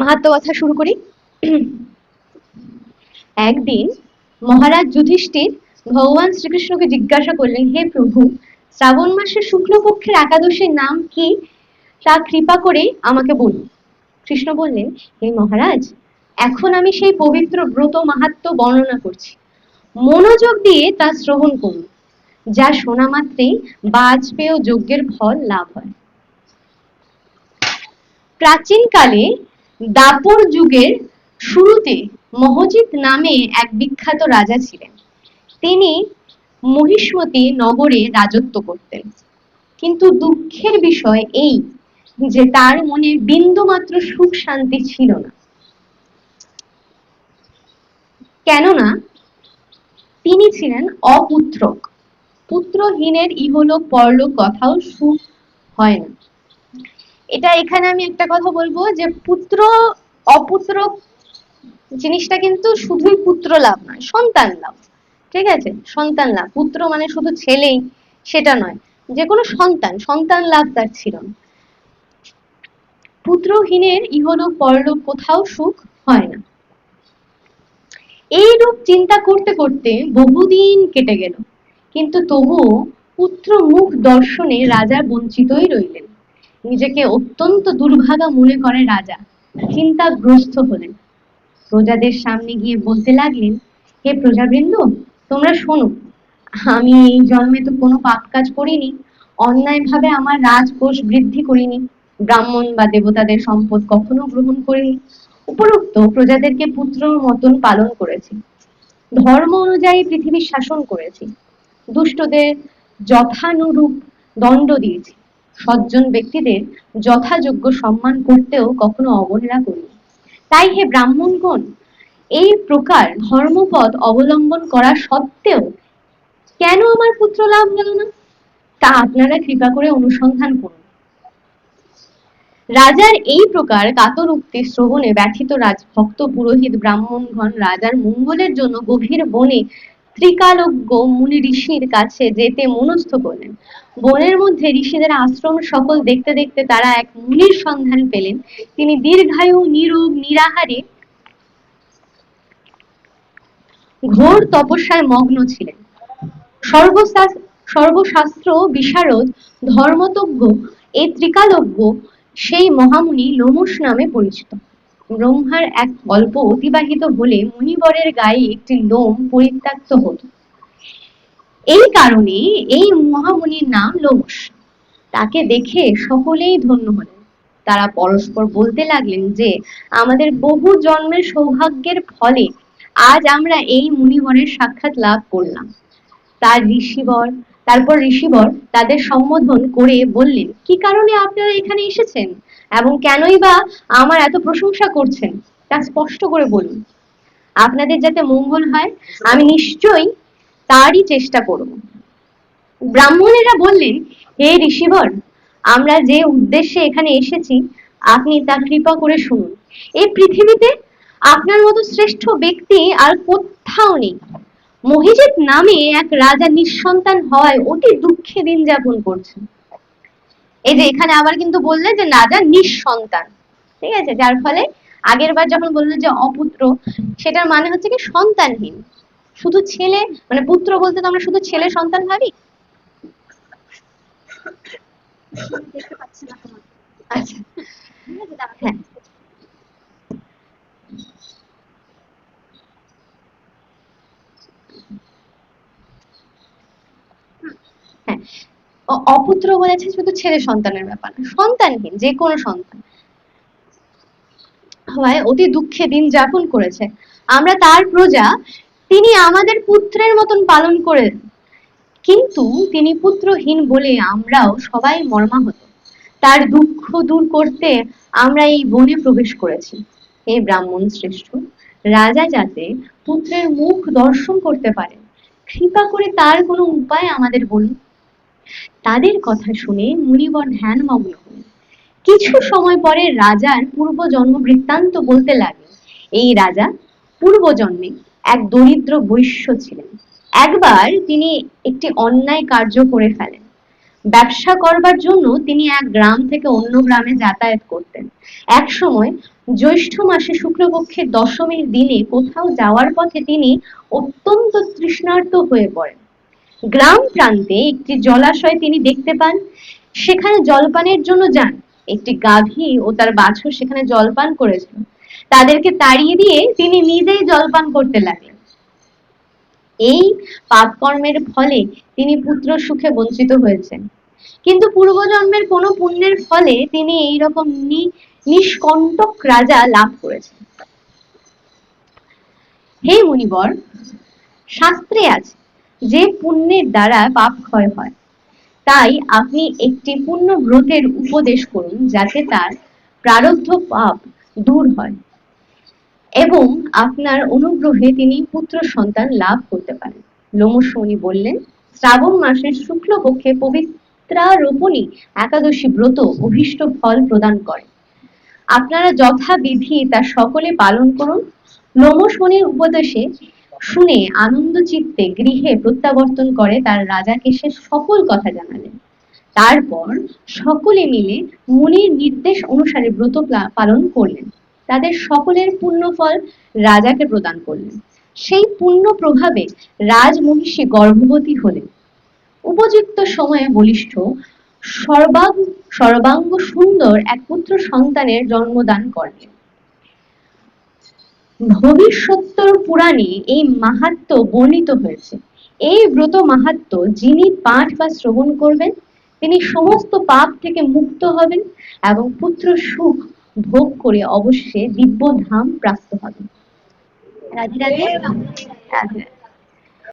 মাহাত্ম্য কথা শুরু করি। একদিন মহারাজ যুধিষ্ঠির ভগবান শ্রীকৃষ্ণকে জিজ্ঞাসা করলেন, হে প্রভু, শ্রাবণ মাসের শুক্লপক্ষের একাদশীর নাম কি, তা কৃপা করে আমাকে বলুন। কৃষ্ণ বললেন, হে মহারাজ, এখন আমি সেই পবিত্র ব্রত মাহাত্ম্য বর্ণনা করছি, মনোযোগ দিয়ে তা শ্রবণ করুন, যা শোনা মাত্রেই বাজপেয় যজ্ঞের ফল লাভ হয়। প্রাচীনকালে দাপর যুগের শুরুতে মহজিৎ নামে এক বিখ্যাত রাজা ছিলেন। তিনি মহিষ্মতি নগরে রাজত্ব করতেন। কিন্তু দুঃখের বিষয় এই যে তার মনে বিন্দুমাত্র সুখ শান্তি ছিল না। কেননা তিনি ছিলেন অপুত্রক। পুত্রহীনের ইহলোক পরলোক কথাও সুখ হয় না। এটা এখানে আমি একটা কথা বলবো যে পুত্র অপুত্র জিনিসটা কিন্তু শুধুই পুত্র লাভ নয়, সন্তান লাভ। ঠিক আছে, সন্তান লাভ, পুত্র মানে শুধু ছেলেই সেটা নয়, যে কোনো সন্তান, সন্তান লাভ তার ছিল না। পুত্রহীনের ইহলোক পরলোক কোথাও সুখ হয় না। এইরূপ চিন্তা করতে করতে বহুদিন কেটে গেল, কিন্তু তবুও পুত্র মুখ দর্শনে রাজা বঞ্চিতই রইলেন। নিজেকে অত্যন্ত দুর্ভাগা মনে করে রাজা চিন্তাগ্রস্ত হলেন। প্রজাদের সামনে গিয়ে বলতে লাগলেন, হে প্রজাবৃন্দ, তোমরা শোনো, আমি এই জন্মে তো কোনো পাপ কাজ করিনি, অন্যায়ভাবে আমার রাজকোষ বৃদ্ধি করিনি, ব্রাহ্মণ বা দেবতাদের সম্পদ কখনো গ্রহণ করিনি, উপরোক্ত প্রজাদেরকে পুত্রর মতন পালন করেছি, ধর্ম অনুযায়ী পৃথিবীর শাসন করেছি, দুষ্টদের যথানুরূপ দণ্ড দিয়েছি, সজ্জন ব্যক্তিদের যথাযোগ্য সম্মান করতেও কখনো অবহেলা করিনি। তাই হে ব্রাহ্মণগণ, এই প্রকার ধর্মপথ অবলম্বন করা সত্ত্বেও কেন আমার পুত্র লাভ হলো না, তা আপনারা কৃপা করে অনুসন্ধান করুন। রাজার এই প্রকার কাতর উক্তি শ্রবণে ব্যথিত রাজভক্ত পুরোহিত ব্রাহ্মণগণ রাজার মঙ্গলের জন্য গভীর বনে ত্রিকালজ্ঞ মুনি ঋষির কাছে যেতে মনস্থ করলেন। বনের মধ্যে ঋষিদের আশ্রম সকল দেখতে দেখতে তারা এক মুনির সন্ধান পেলেন। তিনি দীর্ঘায়ু, নীরোগ, নিরাহারে ঘোর তপস্যায় মগ্ন ছিলেন। সর্বশাস্ত্র বিশারদ, ধর্মতজ্ঞ এই ত্রিকালজ্ঞ সেই মহামুনি লোমশ নামে পরিচিত। ব্রহ্মার এক কল্প অতিবাহিত হলে মুনিবরের গায়ে একটি লোম পরিত্যক্ত হতো। এই কারণে এই মহামুনির নাম লোমশ। তাকে দেখে সকলেই ধন্য হলেন। তারা পরস্পর বলতে লাগলেন যে আমাদের বহু জন্মের সৌভাগ্যের ফলে আজ আমরা এই মুনিবরের সাক্ষাৎ লাভ করলাম। তারপর ঋষিবর তাদের সম্বোধন করে বললেন, কি কারণে আপনারা এখানে এসেছেন এবং কেনই বা আমার এত প্রশংসা করছেন তা স্পষ্ট করে বলুন। আপনাদের যাতে মঙ্গল হয় আমি নিশ্চয়ই তারই চেষ্টা করব। ব্রাহ্মণেরা বললেন, হে ঋষিবর, আমরা যে উদ্দেশ্যে এখানে এসেছি আপনি তা কৃপা করে শুনুন। এই পৃথিবীতে আপনার মতো শ্রেষ্ঠ ব্যক্তি আর কোথাও নেই। মহিজিৎ নামে এক রাজা নিঃসন্তান হওয়ায় অতি দুঃখে দিন যাপন করছেন। এই যে এখানে আবার কিন্তু বললেন যে রাজা নিঃসন্তান, ঠিক আছে, যার ফলে আগের বার যখন বললেন যে অপুত্র, সেটার মানে হচ্ছে কি সন্তানহীন। শুধু ছেলে, মানে পুত্র বলতে তো আমরা শুধু ছেলে সন্তান ভাবি। আচ্ছা, হ্যাঁ, হ্যাঁ, অপুত্র বলেছে শুধু ছেলে সন্তানের ব্যাপার, সন্তানহীন যে কোনো সন্তান হওয়ায় অতি দুঃখে দিন যাপন করেছে। আমরা তার প্রজা, তিনি আমাদের পুত্রের মতন পালন করেন, কিন্তু তিনি পুত্রহীন বলে আমরাও সবাই মর্মাহত। তার দুঃখ দূর করতে আমরা এই বনে প্রবেশ করেছি। হে ব্রাহ্মণ শ্রেষ্ঠ, রাজা যাতে পুত্রের মুখ দর্শন করতে পারেন, কৃপা করে তার কোনো উপায় আমাদের বলুন। তাদের কথা শুনে মুনিবর ধ্যানমগ্ন হলেন। কিছু সময় পরে রাজার পূর্বজন্ম বৃত্তান্ত বলতে লাগলেন। এই রাজা পূর্বজন্মে এক দরিদ্র বৈশ্য ছিলেন। একবার তিনি একটি অন্যায় কার্য করে ফেলেন। ব্যবসা করবার জন্য তিনি এক গ্রাম থেকে অন্য গ্রামে যাতায়াত করতেন। এক সময় জ্যৈষ্ঠ মাসে শুক্লপক্ষের দশমীর দিনে কোথাও যাওয়ার পথে তিনি অত্যন্ত তৃষ্ণার্ত হয়ে পড়েন। গ্রাম প্রান্তে একটি জলাশয় তিনি দেখতে পান, সেখানে জলপানের জন্য যান। একটি গাভী ও তার বাছুর সেখানে জলপান করেছিল, তাদেরকে তাড়িয়ে দিয়ে তিনি নিজেই জলপান করতে লাগলেন। এই পাপ কর্মের ফলে তিনি পুত্র সুখে বঞ্চিত হয়েছেন, কিন্তু পূর্বজন্মের কোনো পুণ্যের ফলে তিনি এইরকম নিষ্কণ্টক রাজা লাভ করেছেন। হে মুনিবর, শাস্ত্রে আছে যে পুণ্যের দ্বারা পাপ ক্ষয় হয়, তাই আপনি একটি পুণ্য ব্রতের উপদেশ করুন যাতে তার প্রারব্ধ পাপ দূর হয় এবং আপনার অনুগ্রহে তিনি পুত্র সন্তান লাভ করতে পারেন। লোমশ মুনি বললেন, শ্রাবণ মাসের শুক্লপক্ষে পবিত্রারোপণী একাদশী ব্রত অভীষ্ট ফল প্রদান করে, আপনারা যথাবিধি তা সকলে পালন করুন। লোমশ মুনির উপদেশে শুনে আনন্দ চিত্তে গৃহে প্রত্যাবর্তন করে তার রাজাকে সে সকল কথা জানালেন। তারপর সকলে মিলে মুনির নির্দেশ অনুসারে ব্রত পালন করলেন। তাদের সকলের পুণ্য ফল রাজাকে প্রদান করলেন। সেই পুণ্য প্রভাবে রাজমহিষী গর্ভবতী হলেন। উপযুক্ত সময়ে বলিষ্ঠ সর্বাঙ্গ সুন্দর এক পুত্র সন্তানের জন্মদান করলেন। ভবিষ্যোত্তর পুরাণে এই মাহাত্ম্য বর্ণিত হয়েছে। এই ব্রত মাহাত্ম্য যিনি পাঠ বা শ্রবণ করবেন তিনি সমস্ত পাপ থেকে মুক্ত হবেন এবং পুত্র সুখ ভোগ করে অবশ্যই দিব্য ধাম প্রাপ্ত হবেন। রাধে রাধে। রাধে।